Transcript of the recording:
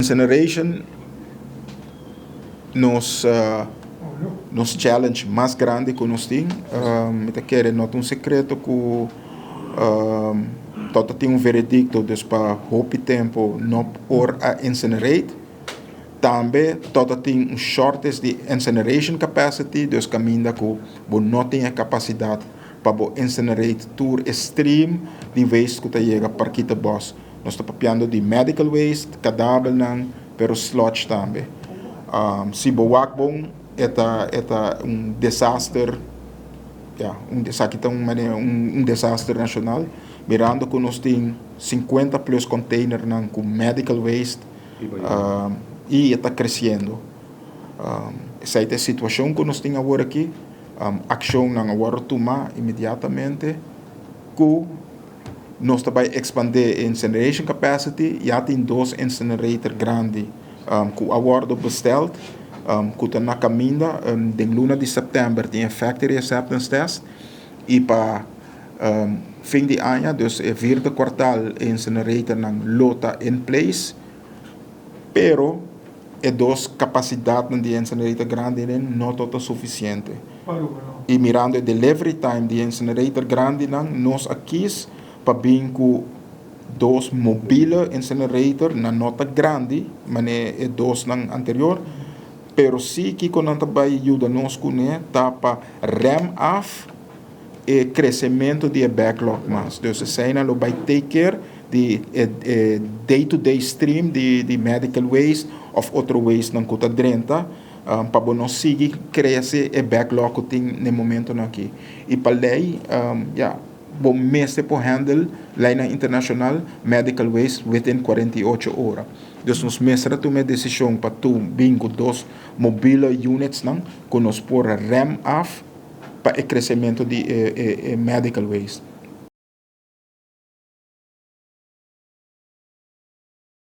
incineration nos challenge mais grande que nós temos. Eu quero não um secreto que todo tem veredicto dus para hope tempo não por a incinerate. Também todo tem shortage de incineration capacity, dus caminho que não tem a capacidade para incinerate tour extreme de waste que chega para kita boss. Nós estamos papiando de medical waste, cadáver não, pero sludge também. Se boak bom, é desastre, um desastre nacional. Mirando que nós temos 50 plus containers com medical waste e está crescendo. Essa é a situação que nós temos agora aqui. Ação não agora tomar imediatamente que nós também expandir a incineration capacity. Já tem 2 incinerators grandes que agora besteld, que estão na caminho. De luna de setembro tem a factory acceptance test e para fim de ano, dus é vierde kwartaal incinerator ng lota in place, pero é 2 capacidade de incinerator grande não todo suficiente. E mirando o delivery time de incinerator grande nós aqui para bem com 2 mobile incinerator na nota grande, mas é 2 ng anterior, pero sim que quando também ajuda nós com tá para ram off e crescimento de backlog mas. Dus zij nou bij take care de day-to-day stream de medical waste of outro waste não custa drenta para não seguir crescer e backlog que tem no momento aqui. E para lei bom mestre por handle lei internacional medical waste within 48 horas. Dus nos mestre toma decisão para tu bingo 2 mobile units não que nos por ram off para o crescimento de medical waste.